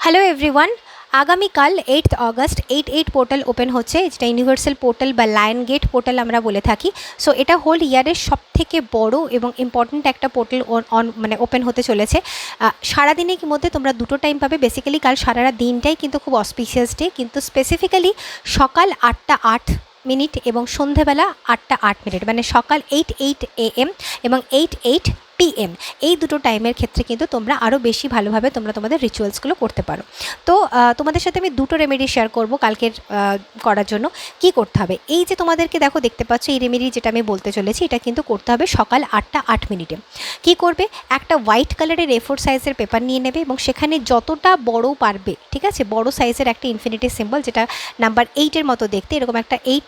Hello everyone, আগামীকাল 8th August 8 portal open হচ্ছে, যেটা ইউনিভার্সাল পোর্টাল বা লায়ন গেট পোর্টাল আমরা বলে থাকি। সো এটা হোল ইয়ারের সবথেকে বড় এবং ইম্পর্ট্যান্ট একটা পোর্টাল মানে ওপেন হতে চলেছে। সারাদিনের মধ্যে তোমরা দুটো টাইম পাবে। বেসিক্যালি কাল সারা দিনটাই কিন্তু খুব অসপিশিয়াস ডে, কিন্তু স্পেসিফিক্যালি সকাল 8টা 8 মিনিট এবং সন্ধেবেলা 8টা 8 মিনিট, মানে সকাল 8 AM এবং 8 PM, এই দুটো টাইমের ক্ষেত্রে কিন্তু তোমরা আরও বেশি ভালোভাবে তোমরা তোমাদের রিচুয়ালসগুলো করতে পারো। তো তোমাদের সাথে আমি দুটো রেমেডি শেয়ার করব কালকের করার জন্য। কি করতে হবে, এই যে তোমাদেরকে দেখতে পাচ্ছ এই রেমেডি যেটা আমি বলতে চলেছি, এটা কিন্তু করতে হবে সকাল 8টা 8 মিনিটে। কি করবে, একটা হোয়াইট কালারের A4 সাইজের পেপার নিয়ে নেবে এবং সেখানে যতটা বড় পারবে, ঠিক আছে, বড় সাইজের একটা ইনফিনিটি সিম্বল, যেটা নাম্বার 8-এর মতো দেখতে, এরকম একটা 8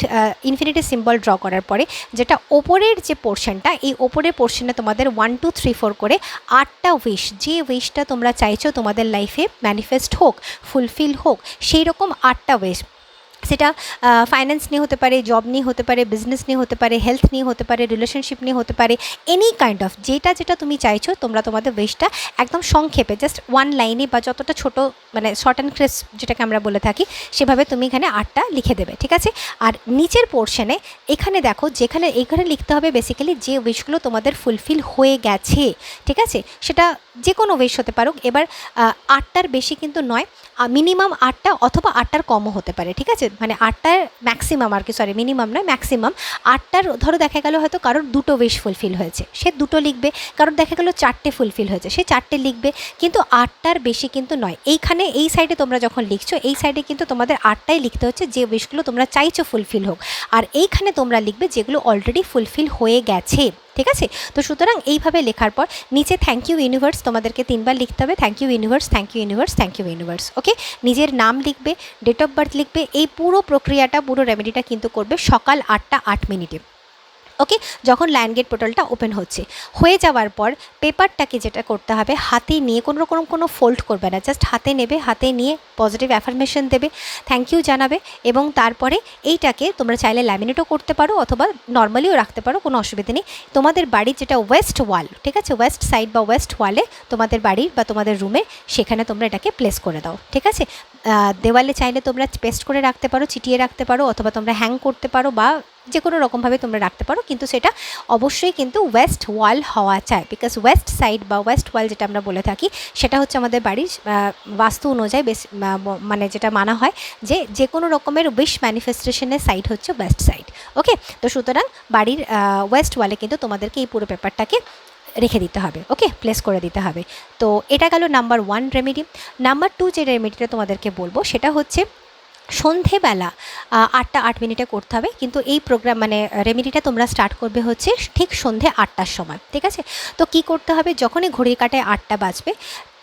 ইনফিনিটি সিম্বল ড্র করার পরে যেটা ওপরের যে পোর্শনটা, এই ওপরের পোর্শনে তোমাদের 1 2 3 4 করে 8টা উইশ, যে উইশটা তোমরা চাইছো তোমাদের লাইফে ম্যানিফেস্ট হোক, ফুলফিল হোক, সেই রকম 8টা উইশ, সেটা ফাইন্যান্স নিয়ে হতে পারে, জব নিয়ে হতে পারে, বিজনেস নিয়ে হতে পারে, হেলথ নিয়ে হতে পারে, রিলেশনশিপ নিয়ে হতে পারে, এনি কাইন্ড অফ যেটা তুমি চাইছো তোমরা তোমাদের উইশটা একদম সংক্ষেপে জাস্ট 1 লাইনে বা যতটা ছোটো, মানে শর্ট অ্যান্ড ক্রিস্প যেটাকে আমরা বলে থাকি, সেভাবে তুমি এখানে 8টা লিখে দেবে, ঠিক আছে। আর নিচের পোর্শনে এখানে দেখো, এখানে লিখতে হবে বেসিক্যালি যে উইশগুলো তোমাদের ফুলফিল হয়ে গেছে, ঠিক আছে, সেটা যে কোনো উইশ হতে পারো। এবার 8টার বেশি কিন্তু নয়, মিনিমাম 8টা অথবা 8টার কমও হতে পারে, ঠিক আছে, মানে 8টার ম্যাক্সিমাম আর কি, সরি মিনিমাম নয় ম্যাক্সিমাম 8টার। ধরো দেখা গেল হয়তো কারোর 2টো উইশ ফুলফিল হয়েছে, সে 2টো লিখবে, কারোর দেখা গেল 4টে ফুলফিল হয়েছে, সে 4টে লিখবে, কিন্তু 8টার বেশি কিন্তু নয়। এইখানে এই সাইডে তোমরা যখন লিখছো, এই সাইডে কিন্তু তোমাদের 8টাই লিখতে হচ্ছে যে উইশগুলো তোমরা চাইছো ফুলফিল হোক, আর এইখানে তোমরা লিখবে যেগুলো অলরেডি ফুলফিল হয়ে গেছে, ঠিক আছে। তো সুতরাং এইভাবে লেখার পর নিচে থ্যাংক ইউ ইউনিভার্স তোমাদেরকে 3বার লিখতে হবে, thank you universe, thank you universe, thank you universe, okay. নিজের নাম লিখবে, ডেট অফ বার্থ লিখবে। এই পুরো প্রক্রিয়াটা, পুরো রেমেডিটা কিন্তু করবে সকাল 8টা 8 মিনিটে, ওকে। যখন লায়ন গেট পোর্টালটা ওপেন হয়ে যাওয়ার পর পেপারটাকে যেটা করতে হবে, হাতে নিয়ে কোনো ফোল্ড করবে না, জাস্ট হাতে নেবে, হাতে নিয়ে পজিটিভ অ্যাফার্মেশন দেবে, থ্যাংক ইউ জানাবে, এবং তারপরে এইটাকে তোমরা চাইলে ল্যামিনেটও করতে পারো অথবা নর্মালিও রাখতে পারো, কোনো অসুবিধা নেই। তোমাদের বাড়ির যেটা ওয়েস্ট ওয়াল, ঠিক আছে, ওয়েস্ট সাইড বা ওয়েস্ট ওয়ালে তোমাদের বাড়ির বা তোমাদের রুমে, সেখানে তোমরা এটাকে প্লেস করে দাও, ঠিক আছে। দেওয়ালে চাইলে তোমরা পেস্ট করে রাখতে পারো, চিটিয়ে রাখতে পারো, অথবা তোমরা হ্যাং করতে পারো, বা যে কোনো রকমভাবে তোমরা রাখতে পারো, কিন্তু সেটা অবশ্যই কিন্তু ওয়েস্ট ওয়াল হওয়া চাই, বিকজ ওয়েস্ট সাইড বা ওয়েস্ট ওয়াল যেটা আমরা বলে থাকি, সেটা হচ্ছে আমাদের বাড়ির বাস্তু অনুযায়ী মানে যেটা মানা হয় যে কোনো রকমের উইশ ম্যানিফেস্টেশনের সাইড হচ্ছে ওয়েস্ট সাইড, ওকে। তো সুতরাং বাড়ির ওয়েস্ট ওয়ালে কিন্তু তোমাদেরকে এই পুরো পেপারটাকে রেখে দিতে হবে, ওকে, প্লেস করে দিতে হবে। তো এটা গেল নাম্বার 1 রেমেডি। নাম্বার 2 যে রেমেডিটা তোমাদেরকে বলবো, সেটা হচ্ছে সন্ধেবেলা 8টা 8 মিনিটে করতে হবে, কিন্তু এই প্রোগ্রাম মানে রেমেডিটা তোমরা স্টার্ট করবে হচ্ছে ঠিক সন্ধে 8টার সময়, ঠিক আছে। তো কি করতে হবে, যখনই ঘড়ির কাঁটায় 8টা বাজবে,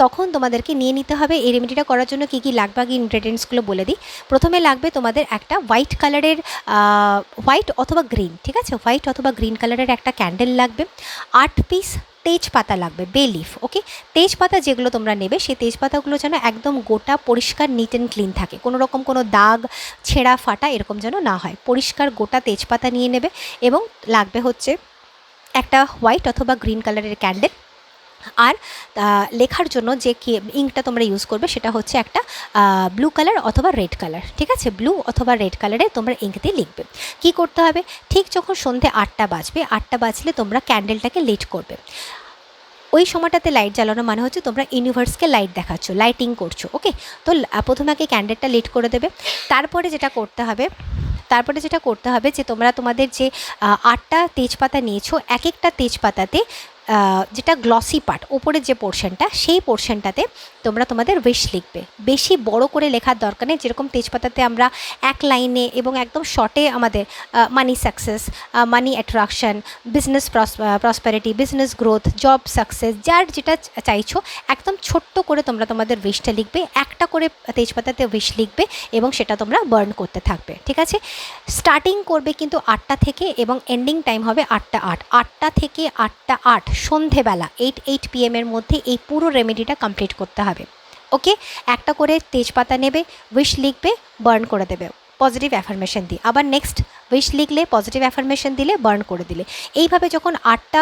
তখন তোমাদেরকে নিয়ে নিতে হবে এই রেমেডিটা করার জন্য কী কী লাগবে, আগে ইনগ্রেডিয়েন্টসগুলো বলে দিই। প্রথমে লাগবে তোমাদের একটা হোয়াইট কালারের, হোয়াইট অথবা গ্রিন, ঠিক আছে, হোয়াইট অথবা গ্রিন কালারের একটা ক্যান্ডেল লাগবে, 8 পিস তেজপাতা লাগবে, বে লিফ, ওকে। তেজপাতা যেগুলো তোমরা নেবে, সেই তেজপাতাগুলো যেন একদম গোটা, পরিষ্কার, নিট অ্যান্ড ক্লিন থাকে, কোনো রকম কোনো দাগ, ছেঁড়া ফাটা এরকম যেন না হয়, পরিষ্কার গোটা তেজপাতা নিয়ে নেবে। এবং লাগবে হচ্ছে একটা হোয়াইট অথবা গ্রিন কালারের ক্যান্ডেল। আর লেখার জন্য যে ইঙ্কটা তোমরা ইউজ করবে, সেটা হচ্ছে একটা ব্লু কালার অথবা রেড কালার, ঠিক আছে, ব্লু অথবা রেড কালারে তোমরা ইঙ্ক দিয়ে লিখবে। কী করতে হবে, ঠিক যখন সন্ধে 8টা বাজবে, 8টা বাজলে তোমরা ক্যান্ডেলটাকে লিট করবে। ওই সময়টাতে লাইট জ্বালানো মানে হচ্ছে তোমরা ইউনিভার্সকে লাইট দেখাচ্ছ, লাইটিং করছো, ওকে। তো প্রথমে আগে ক্যান্ডেলটা লিট করে দেবে। তারপরে যেটা করতে হবে যে তোমরা তোমাদের যে 8টা তেজপাতা নিয়েছো, এক একটা তেজপাতাতে যেটা গ্লসি পার্ট, ওপরের যে পোর্শনটা, সেই পোর্শনটাতে তোমরা তোমাদের উইশ লিখবে। বেশি বড় করে লেখার দরকার নেই, যেরকম তেজপাতাতে আমরা এক লাইনে এবং একদম শর্টে আমাদের money success, money attraction, business prosperity, business growth, job success, যার যেটা চাইছো একদম ছোট্ট করে তোমরা তোমাদের উইশটা লিখবে, একটা করে তেজপাতাতে উইশ লিখবে এবং সেটা তোমরা বার্ন করতে থাকবে, ঠিক আছে। স্টার্টিং করবে কিন্তু 8টা থেকে এবং এন্ডিং টাইম হবে 8টা 8, 8টা থেকে 8টা 8 সন্ধেবেলা 8 PM এর মধ্যে এই পুরো রেমেডিটা কমপ্লিট করতে হবে, ওকে। একটা করে তেজপাতা নেবে, উইশ লিখবে, বার্ন করে দেবে পজিটিভ অ্যাফার্মেশন দিয়ে, আবার নেক্সট উইশ লিখলে, পজিটিভ অ্যাফার্মেশন দিলে, বার্ন করে দিলে। এইভাবে যখন 8টা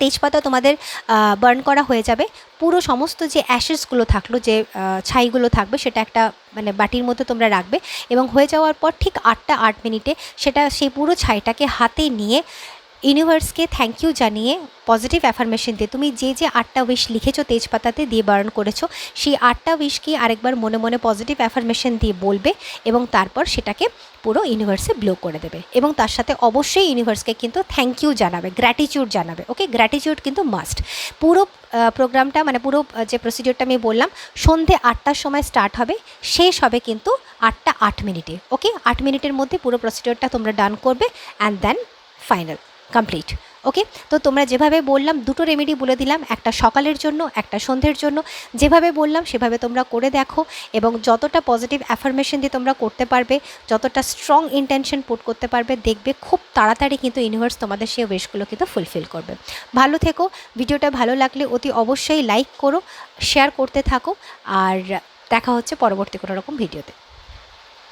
তেজপাতা তোমাদের বার্ন করা হয়ে যাবে। পুরো সমস্ত যে অ্যাশেসগুলো থাকলো, যে ছাইগুলো থাকবে, সেটা একটা মানে বাটির মধ্যে তোমরা রাখবে এবং হয়ে যাওয়ার পর ঠিক 8 মিনিটে সেই পুরো ছাইটাকে হাতে নিয়ে ইউনিভার্সকে থ্যাংক ইউ জানিয়ে পজিটিভ অ্যাফার্মেশন দিয়ে তুমি যে 8টা উইশ লিখেছো তেজপাতাতে দিয়ে বার্ন করেছো, সেই 8টা উইশকে আরেকবার মনে মনে পজিটিভ অ্যাফার্মেশন দিয়ে বলবে এবং তারপর সেটাকে পুরো ইউনিভার্সে ব্লো করে দেবে এবং তার সাথে অবশ্যই ইউনিভার্সকে কিন্তু থ্যাংক ইউ জানাবে, গ্র্যাটিটিউড জানাবে। ওকে, গ্র্যাটিটিউড কিন্তু মাস্ট। পুরো প্রোগ্রামটা মানে পুরো যে প্রসিডিওরটা আমি বললাম সন্ধে 8টার সময় স্টার্ট হবে, শেষ হবে কিন্তু 8টা 8 মিনিটে। ওকে, 8 মিনিটের মধ্যে পুরো প্রসিডিওরটা তোমরা ডান করবে অ্যান্ড দেন ফাইনাল কমপ্লিট। ওকে, তো তোমরা যেভাবে বললাম দুটো রেমেডি বলে দিলাম, একটা সকালের জন্য একটা সন্ধ্যের জন্য, যেভাবে বললাম সেভাবে তোমরা করে দেখো এবং যতটা পজিটিভ অ্যাফার্মেশন দিয়ে তোমরা করতে পারবে, যতটা স্ট্রং ইন্টেনশন পুট করতে পারবে, দেখবে খুব তাড়াতাড়ি কিন্তু ইউনিভার্স তোমাদের সেই উইশগুলো কিন্তু ফুলফিল করবে। ভালো থেকো। ভিডিওটা ভালো লাগলে অতি অবশ্যই লাইক করো, শেয়ার করতে থাকো, আর দেখা হচ্ছে পরবর্তী কোনো রকম ভিডিওতে।